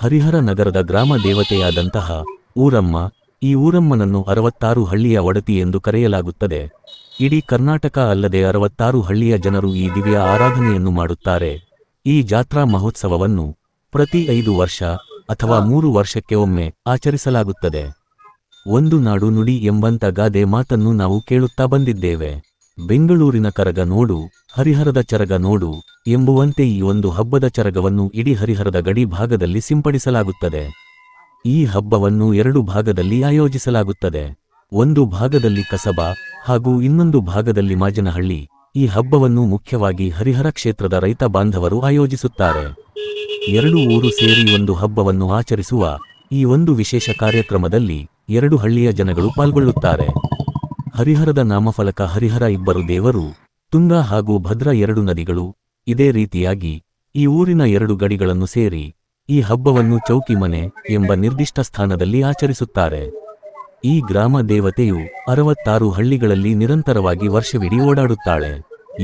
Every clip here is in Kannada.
ಹರಿಹರ ನಗರದ ಗ್ರಾಮ ದೇವತೆಯಾದಂತಹ ಊರಮ್ಮ. ಈ ಊರಮ್ಮನನ್ನು 66 ಹಳ್ಳಿಯ ಒಡತಿ ಎಂದು ಕರೆಯಲಾಗುತ್ತದೆ. ಇಡೀ ಕರ್ನಾಟಕ ಅಲ್ಲದೆ 66 ಹಳ್ಳಿಯ ಜನರು ಈ ದಿವ್ಯ ಆರಾಧನೆಯನ್ನು ಮಾಡುತ್ತಾರೆ. ಈ ಜಾತ್ರಾ ಮಹೋತ್ಸವವನ್ನು ಪ್ರತಿ 5 ವರ್ಷ ಅಥವಾ 3 ವರ್ಷಕ್ಕೆ ಒಮ್ಮೆ ಆಚರಿಸಲಾಗುತ್ತದೆ. ಒಂದು ನಾಡು ನುಡಿ ಎಂಬಂತ ಗಾದೆ ಮಾತನ್ನು ನಾವು ಕೇಳುತ್ತಾ ಬಂದಿದ್ದೇವೆ. ಬೆಂಗಳೂರಿನ ಕರಗ ನೋಡು, ಹರಿಹರದ ಚರಗ ನೋಡು ಎಂಬುವಂತೆ ಈ ಒಂದು ಹಬ್ಬದ ಚರಗವನ್ನು ಇಡೀ ಹರಿಹರದ ಗಡಿ ಭಾಗದಲ್ಲಿ ಸಿಂಪಡಿಸಲಾಗುತ್ತದೆ. ಈ ಹಬ್ಬವನ್ನು 2 ಭಾಗದಲ್ಲಿ ಆಯೋಜಿಸಲಾಗುತ್ತದೆ. ಒಂದು ಭಾಗದಲ್ಲಿ ಕಸಬಾ ಹಾಗೂ ಇನ್ನೊಂದು ಭಾಗದಲ್ಲಿ ಮಾಜನಹಳ್ಳಿ. ಈ ಹಬ್ಬವನ್ನು ಮುಖ್ಯವಾಗಿ ಹರಿಹರ ಕ್ಷೇತ್ರದ ರೈತ ಬಾಂಧವರು ಆಯೋಜಿಸುತ್ತಾರೆ. 2 ಊರು ಸೇರಿ ಒಂದು ಹಬ್ಬವನ್ನು ಆಚರಿಸುವ ಈ ಒಂದು ವಿಶೇಷ ಕಾರ್ಯಕ್ರಮದಲ್ಲಿ 2 ಹಳ್ಳಿಯ ಜನಗಳು ಪಾಲ್ಗೊಳ್ಳುತ್ತಾರೆ. ಹರಿಹರದ ನಾಮಫಲಕ ಹರಿಹರ ಇಬ್ಬರು ದೇವರು, ತುಂಗಾ ಹಾಗೂ ಭದ್ರಾ 2 ನದಿಗಳು. ಇದೇ ರೀತಿಯಾಗಿ ಈ ಊರಿನ 2 ಗಡಿಗಳನ್ನು ಸೇರಿ ಈ ಹಬ್ಬವನ್ನು ಚೌಕಿ ಮನೆ ಎಂಬ ನಿರ್ದಿಷ್ಟ ಸ್ಥಾನದಲ್ಲಿ ಆಚರಿಸುತ್ತಾರೆ. ಈ ಗ್ರಾಮ ದೇವತೆಯು 66 ಹಳ್ಳಿಗಳಲ್ಲಿ ನಿರಂತರವಾಗಿ ವರ್ಷವಿಡೀ ಓಡಾಡುತ್ತಾಳೆ.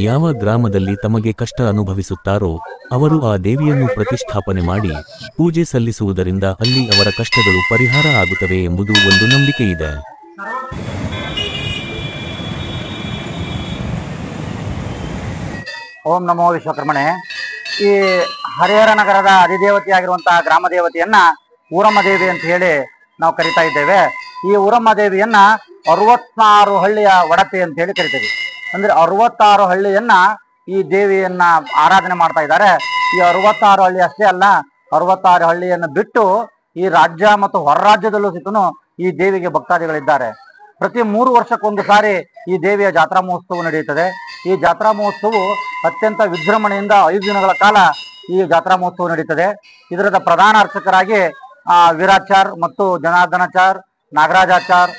ಯಾವ ಗ್ರಾಮದಲ್ಲಿ ತಮಗೆ ಕಷ್ಟ ಅನುಭವಿಸುತ್ತಾರೋ ಅವರು ಆ ದೇವಿಯನ್ನು ಪ್ರತಿಷ್ಠಾಪನೆ ಮಾಡಿ ಪೂಜೆ ಸಲ್ಲಿಸುವುದರಿಂದ ಅಲ್ಲಿ ಅವರ ಕಷ್ಟಗಳು ಪರಿಹಾರ ಆಗುತ್ತವೆ ಎಂಬುದು ಒಂದು ನಂಬಿಕೆಯಿದೆ. ಓಂ ನಮೋ ವಿಶ್ವಕರ್ಮಣೆ. ಈ ಹರಿಹರ ನಗರದ ಅಧಿದೇವತೆಯಾಗಿರುವಂತಹ ಗ್ರಾಮ ದೇವತೆಯನ್ನ ಊರಮ್ಮ ದೇವಿ ಅಂತ ಹೇಳಿ ನಾವು ಕರಿತಾ ಇದ್ದೇವೆ. ಈ ಊರಮ್ಮ ದೇವಿಯನ್ನ 66 ಹಳ್ಳಿಯ ಒಡತಿ ಅಂತ ಹೇಳಿ ಕರಿತೀವಿ. ಅಂದ್ರೆ 66 ಹಳ್ಳಿಯನ್ನ ಈ ದೇವಿಯನ್ನ ಆರಾಧನೆ ಮಾಡ್ತಾ ಇದ್ದಾರೆ. ಈ 66 ಹಳ್ಳಿ ಅಷ್ಟೇ ಅಲ್ಲ, 66 ಹಳ್ಳಿಯನ್ನು ಬಿಟ್ಟು ಈ ರಾಜ್ಯ ಮತ್ತು ಹೊರ ರಾಜ್ಯದಲ್ಲೂ ಸಿಕ್ಕನು ಈ ದೇವಿಗೆ ಭಕ್ತಾದಿಗಳಿದ್ದಾರೆ. ಪ್ರತಿ 3 ವರ್ಷಕ್ಕೊಂದು ಸಾರಿ ಈ ದೇವಿಯ ಜಾತ್ರಾ ಮಹೋತ್ಸವ ನಡೆಯುತ್ತದೆ. ಈ ಜಾತ್ರಾ ಮಹೋತ್ಸವವು ಅತ್ಯಂತ ವಿಜೃಂಭಣೆಯಿಂದ 5 ದಿನಗಳ ಕಾಲ ಈ ಜಾತ್ರಾ ಮಹೋತ್ಸವ ನಡೀತದೆ. ಇದರದ ಪ್ರಧಾನ ಅರ್ಚಕರಾಗಿ ವೀರಾಚಾರ್ ಮತ್ತು ಜನಾರ್ದನಾಚಾರ್, ನಾಗರಾಜಾಚಾರ್,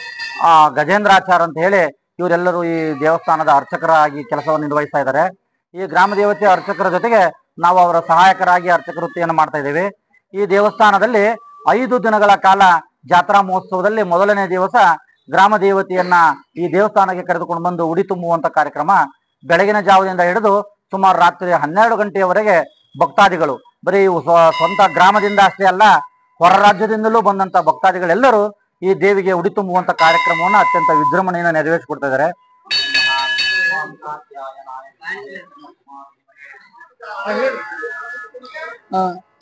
ಗಜೇಂದ್ರಾಚಾರ್ ಅಂತ ಹೇಳಿ ಇವರೆಲ್ಲರೂ ಈ ದೇವಸ್ಥಾನದ ಅರ್ಚಕರಾಗಿ ಕೆಲಸವನ್ನು ನಿರ್ವಹಿಸ್ತಾ ಇದ್ದಾರೆ. ಈ ಗ್ರಾಮ ದೇವತೆಯ ಅರ್ಚಕರ ಜೊತೆಗೆ ನಾವು ಅವರ ಸಹಾಯಕರಾಗಿ ಅರ್ಚಕ ವೃತ್ತಿಯನ್ನು ಮಾಡ್ತಾ ಇದ್ದೇವೆ. ಈ ದೇವಸ್ಥಾನದಲ್ಲಿ 5 ದಿನಗಳ ಕಾಲ ಜಾತ್ರಾ ಮಹೋತ್ಸವದಲ್ಲಿ ಮೊದಲನೇ ದಿವಸ ಗ್ರಾಮ ದೇವತೆಯನ್ನ ಈ ದೇವಸ್ಥಾನಕ್ಕೆ ಕರೆದುಕೊಂಡು ಬಂದು ಉಡಿ ತುಂಬುವಂತ ಕಾರ್ಯಕ್ರಮ ಬೆಳಗಿನ ಜಾವದಿಂದ ಹಿಡಿದು ಸುಮಾರು ರಾತ್ರಿ 12 ಗಂಟೆಯವರೆಗೆ ಭಕ್ತಾದಿಗಳು, ಬರೀ ಸ್ವಂತ ಗ್ರಾಮದಿಂದ ಅಷ್ಟೇ ಅಲ್ಲ ಹೊರ ರಾಜ್ಯದಿಂದಲೂ ಬಂದಂತ ಭಕ್ತಾದಿಗಳೆಲ್ಲರೂ ಈ ದೇವಿಗೆ ಉಡಿ ತುಂಬುವಂತ ಕಾರ್ಯಕ್ರಮವನ್ನು ಅತ್ಯಂತ ವಿಜೃಂಭಣೆಯಿಂದ ನೆರವೇರಿಸಿಕೊಡ್ತಾ ಇದ್ದಾರೆ.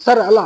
ಸರ್ ಅಲ್ಲ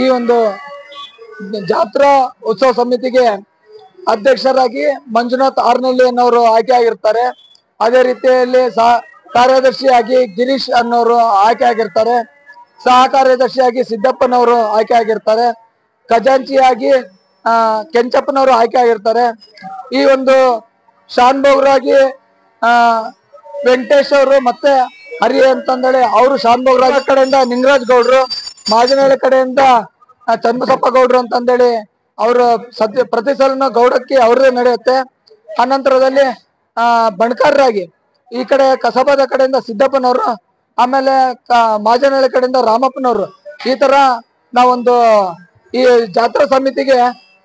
ಈ ಒಂದು ಜಾತ್ರಾ ಉತ್ಸವ ಸಮಿತಿಗೆ ಅಧ್ಯಕ್ಷರಾಗಿ ಮಂಜುನಾಥ್ ಆರ್ನಳ್ಳಿ ಅನ್ನೋರು ಆಯ್ಕೆ ಆಗಿರ್ತಾರೆ. ಅದೇ ರೀತಿಯಲ್ಲಿ ಕಾರ್ಯದರ್ಶಿಯಾಗಿ ಗಿರೀಶ್ ಅನ್ನೋರು ಆಯ್ಕೆ ಆಗಿರ್ತಾರೆ. ಸಹ ಕಾರ್ಯದರ್ಶಿಯಾಗಿ ಸಿದ್ದಪ್ಪನವರು ಆಯ್ಕೆ ಆಗಿರ್ತಾರೆ. ಖಜಾಂಚಿಯಾಗಿ ಕೆಂಚಪ್ಪನವರು ಆಯ್ಕೆ ಆಗಿರ್ತಾರೆ. ಈ ಒಂದು ಶಾನ್ಭೋಗ್ರಾಗಿ ವೆಂಕಟೇಶ್ ಅವರು ಮತ್ತೆ ಹರಿ ಅಂತಂದೇಳಿ ಅವರು ಶಾನ್ಭೋಗ್ರಾಜ್ ಕಡೆಯಿಂದ ನಿಂಗರಾಜ್ ಗೌಡ್ರು, ಮಾಜನಹಳ್ಳಿ ಕಡೆಯಿಂದ ಚನ್ನಬಸಪ್ಪ ಗೌಡ್ರು ಅಂತಂದೇಳಿ ಅವರು ಪ್ರತಿ ಸಲನ ಗೌಡಕ್ಕೆ ಅವ್ರದೇ ನಡೆಯುತ್ತೆ. ಆನಂತರದಲ್ಲಿ ಬಣಕಾರರಾಗಿ ಈ ಕಡೆ ಕಸಬಾದ ಕಡೆಯಿಂದ ಸಿದ್ದಪ್ಪನವರು ಆಮೇಲೆ ಮಾಜನಹಳ್ಳಿ ಕಡೆಯಿಂದ ರಾಮಪ್ಪನವರು. ಈ ತರ ನಾವೊಂದು ಈ ಜಾತ್ರಾ ಸಮಿತಿಗೆ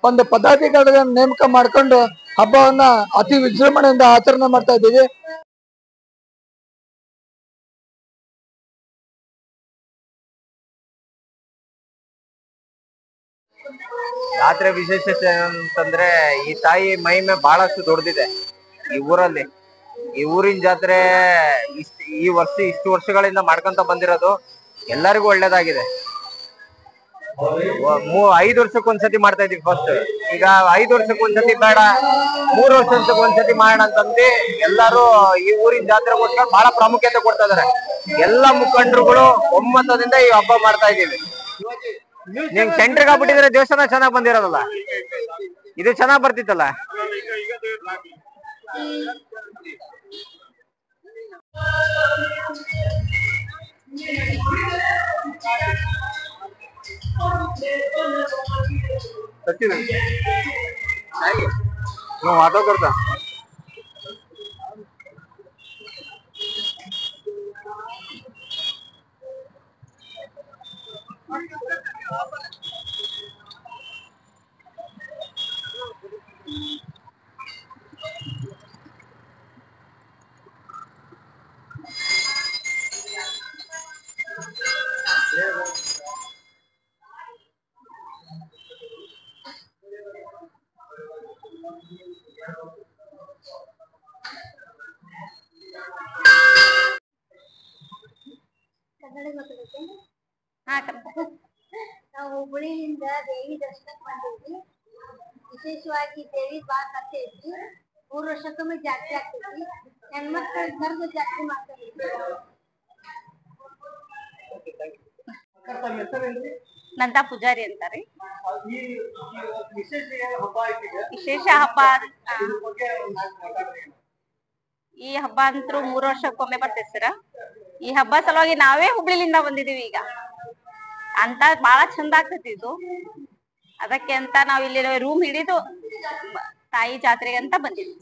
ಒಂದು ಪದಾಧಿಕಾರಿಗಳನ್ನ ನೇಮಕ ಮಾಡ್ಕೊಂಡು ಹಬ್ಬವನ್ನ ಅತಿ ವಿಜೃಂಭಣೆಯಿಂದ ಆಚರಣೆ ಮಾಡ್ತಾ ಇದ್ದೀವಿ. ಜಾತ್ರೆ ವಿಶೇಷತೆ ಅಂತಂದ್ರೆ ಈ ತಾಯಿ ಮಹಿಮೆ ಬಹಳಷ್ಟು ದೊಡ್ಡದಿದೆ ಈ ಊರಲ್ಲಿ. ಈ ಊರಿನ ಜಾತ್ರೆ ಈ ವರ್ಷ ಇಷ್ಟು ವರ್ಷಗಳಿಂದ ಮಾಡ್ಕೊಂತ ಬಂದಿರೋದು ಎಲ್ಲರಿಗೂ ಒಳ್ಳೇದಾಗಿದೆ. 5 ವರ್ಷಕ್ಕೊಂದ್ಸತಿ ಮಾಡ್ತಾ ಇದೀವಿ ಫಸ್ಟ್. ಈಗ 5 ವರ್ಷಕ್ಕೊಂದ್ಸತಿ ಬೇಡ, 3 ವರ್ಷಕ್ಕೊಂದ್ಸತಿ ಮಾಡೋಣ ಅಂತಂದು ಎಲ್ಲಾರು ಈ ಊರಿನ ಜಾತ್ರೆಗೋಸ್ಕರ ಬಹಳ ಪ್ರಾಮುಖ್ಯತೆ ಕೊಡ್ತಾ ಇದಾರೆ. ಎಲ್ಲಾ ಮುಖಂಡರುಗಳು ಒಮ್ಮತದಿಂದ ಈ ಹಬ್ಬ ಮಾಡ್ತಾ ಇದೀವಿ. ನಿಮ್ ಸೆಂಟ್ರಿಗೆ ಆಗ್ಬಿಟ್ಟಿದ್ರೆ ದೇವಸ್ಥಾನ ಚೆನ್ನಾಗ್ ಬಂದಿರೋದಲ್ಲ, ಇದು ಚೆನ್ನಾಗ್ ಬರ್ತಿತ್ತಲ್ಲ. ಆಟೋ करता ನಾವು ಹುಬ್ಬಳ್ಳಿಯಿಂದ ದೇವಿ ದರ್ಶನಕ್ಕೆ ಬಂದಿದ್ವಿ. ವಿಶೇಷವಾಗಿ ದೇವಿ ಬಾಳ ಕಥೆ ಐತಿ. 3 ವರ್ಷಕ್ಕೊಮ್ಮೆ ಜಾತ್ರೆ ಆಗ್ತೈತಿ. ಹೆಣ್ಮಕ್ಳ ಕರ್ದು ಜಾತ್ರೆ ಮಾಡ್ತಾರೆ. ನಂದಾ ಪೂಜಾರಿ ಅಂತಾರಿ. ವಿಶೇಷ ಹಬ್ಬ ಈ ಹಬ್ಬ ಅಂತೂ 3 ವರ್ಷಕ್ಕೊಮ್ಮೆ ಬರ್ತೈತಿ ಸರ. ಈ ಹಬ್ಬ ಸಲುವಾಗಿ ನಾವೇ ಹುಬ್ಳಿಲಿಂದ ಬಂದಿದೀವಿ. ಈಗ ಅಂತ ಬಹಳ ಚಂದ ಆಗ್ತೈತಿ ಇದು. ಅದಕ್ಕೆ ಅಂತ ನಾವ್ ಇಲ್ಲಿ ರೂಮ್ ಹಿಡಿದು ತಾಯಿ ಜಾತ್ರೆಗೆ ಅಂತ ಬಂದಿದ್ವಿ.